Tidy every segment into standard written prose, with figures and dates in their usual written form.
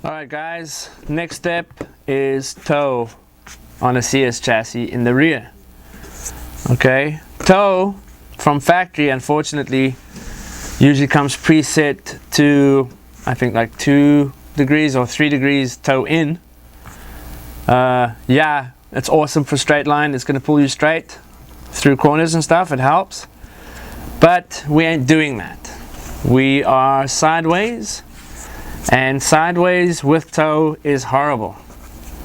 Alright guys, next step is toe on a CS chassis in the rear. Okay, toe from factory unfortunately usually comes preset to I think like 2 degrees or 3 degrees toe in. Yeah, it's awesome for straight line. It's going to pull you straight through corners and stuff. It helps, but we ain't doing that. We are sideways, and sideways with toe is horrible.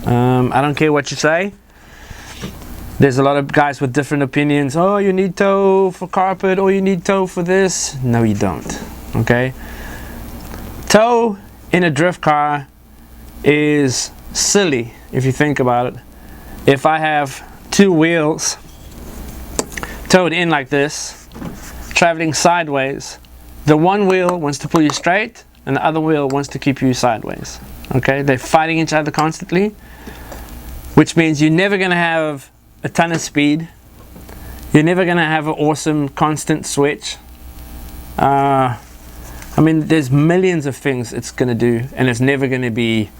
I don't care what you say. There's a lot of guys with different opinions. Oh, you need toe for carpet, or you need toe for this. No, you don't. Okay, toe in a drift car is silly if you think about it. If I have 2 wheels towed in like this, traveling sideways, the one wheel wants to pull you straight and the other wheel wants to keep you sideways. Okay, they're fighting each other constantly, which means you're never going to have a ton of speed. You're never going to have an awesome constant switch. I mean, there's millions of things it's going to do, and it's never going to be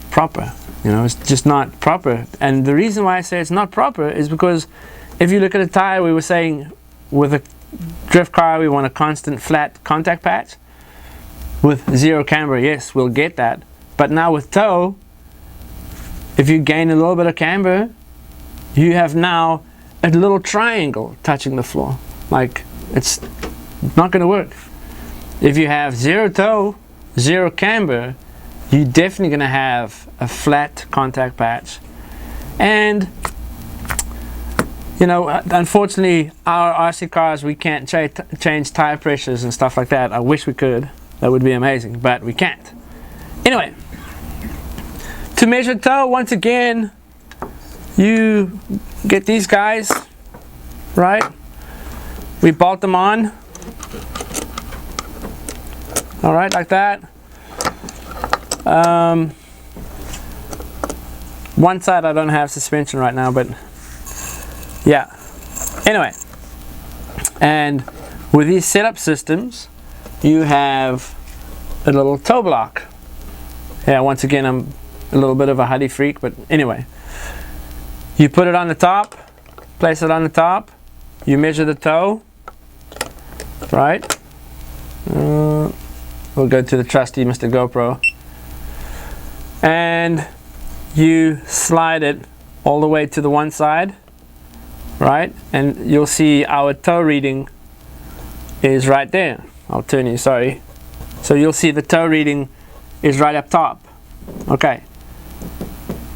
proper. You know, it's just not proper. And the reason why I say it's not proper is because if you look at a tire, we were saying with a drift car we want a constant flat contact patch with 0 camber. Yes, we'll get that. But now with toe, if you gain a little bit of camber, you have now a little triangle touching the floor. Like, it's not going to work. If you have 0 toe, 0 camber, you're definitely going to have a flat contact patch. And you know, unfortunately our RC cars, we can't change tire pressures and stuff like that. I wish we could. That would be amazing, but we can't. Anyway, to measure toe, once again, you get these guys, right? We bolt them on. All right, like that. One side I don't have suspension right now, but yeah. Anyway, and with these setup systems, you have a little toe block. Yeah, once again, I'm a little bit of a huddy freak, but anyway, you put it on the top, place it on the top, you measure the toe, right? We'll go to the trusty Mr. GoPro, and you slide it all the way to the one side, right? And you'll see our toe reading is right there. I'll turn you, sorry. So you'll see the toe reading is right up top. Okay.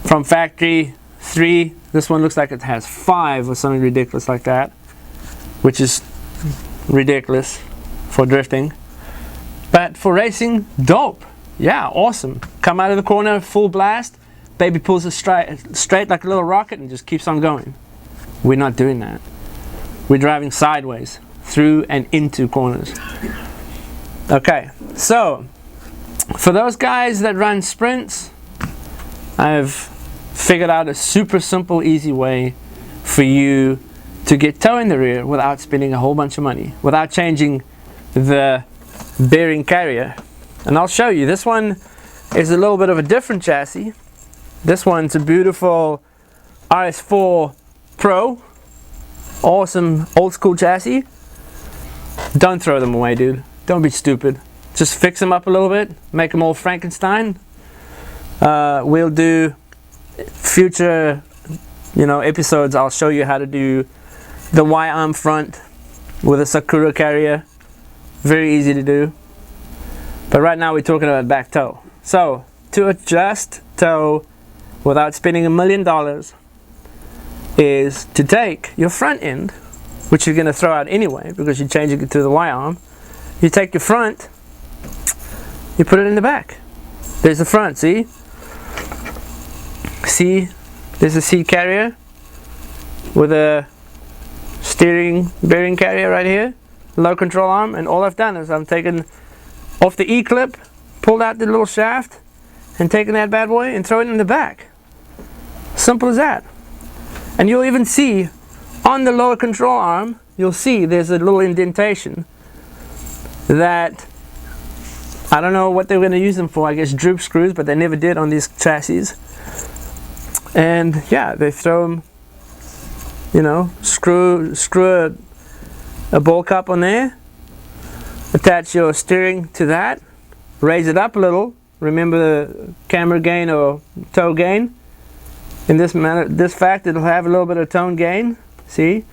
From factory, 3. This one looks like it has 5 or something ridiculous like that, which is ridiculous for drifting. But for racing, dope. Yeah, awesome. Come out of the corner, full blast. Baby pulls it straight like a little rocket and just keeps on going. We're not doing that. We're driving sideways through and into corners. Okay, so for those guys that run sprints, I've figured out a super simple, easy way for you to get toe in the rear without spending a whole bunch of money, without changing the bearing carrier. And I'll show you. This one is a little bit of a different chassis. This one's a beautiful RS4 Pro. Awesome old school chassis. Don't throw them away, dude. Don't be stupid. Just fix them up a little bit, make them all Frankenstein. We'll do future, episodes. I'll show you how to do the Y-arm front with a Sakura carrier. Very easy to do. But right now we're talking about back toe. So to adjust toe without spending $1 million is to take your front end, which you're going to throw out anyway because you're changing it to the Y-arm. You take your front, you put it in the back. There's the front, see? See, there's a seat carrier with a steering bearing carrier right here, low control arm, and all I've done is I'm taken off the E-clip, pulled out the little shaft, and taken that bad boy and throw it in the back. Simple as that. And you'll even see on the lower control arm, you'll see there's a little indentation that I don't know what they were going to use them for. I guess droop screws, but they never did on these chassis. And yeah, they throw them, you know, screw a ball cup on there, attach your steering to that, raise it up a little. Remember the camber gain or toe gain. In this fact, it'll have a little bit of tone gain. See,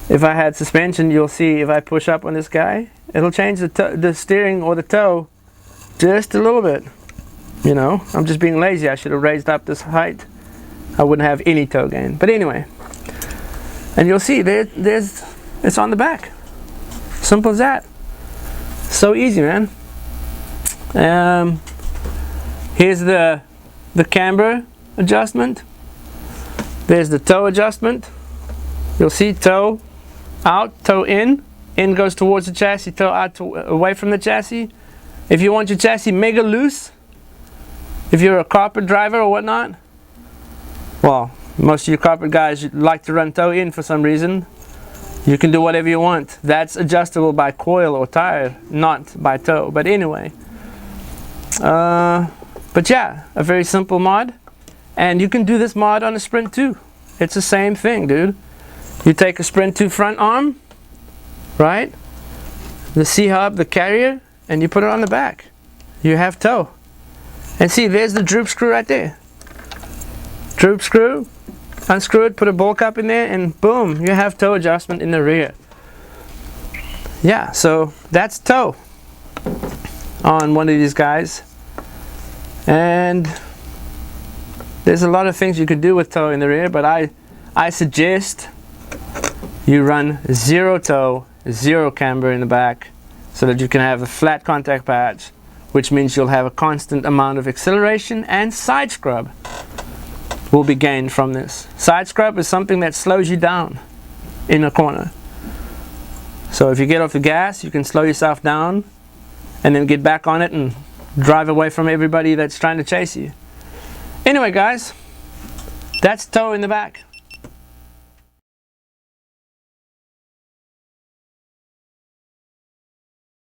if I had suspension, you'll see if I push up on this guy, it'll change the steering or the toe just a little bit. You know, I'm just being lazy. I should have raised up this height. I wouldn't have any toe gain. But anyway, and you'll see it's on the back. Simple as that. So easy, man. Here's the camber adjustment. There's the toe adjustment. You'll see toe out, toe in. In goes towards the chassis, toe out away from the chassis. If you want your chassis mega loose, if you're a carpet driver or whatnot, well, most of you carpet guys like to run toe in for some reason. You can do whatever you want. That's adjustable by coil or tire, not by toe. But anyway, but yeah, a very simple mod. And you can do this mod on a Sprint 2. It's the same thing, dude. You take a Sprint 2 front arm, right? The C-hub, the carrier, and you put it on the back. You have toe. And see, there's the droop screw right there. Droop screw, unscrew it, put a ball cup in there, and boom, you have toe adjustment in the rear. Yeah, so that's toe on one of these guys. And there's a lot of things you could do with toe in the rear, but I suggest you run zero toe, zero camber in the back, so that you can have a flat contact patch, which means you'll have a constant amount of acceleration, and side scrub will be gained from this. Side scrub is something that slows you down in a corner. So if you get off the gas, you can slow yourself down and then get back on it and drive away from everybody that's trying to chase you. Anyway, guys, that's toe in the back.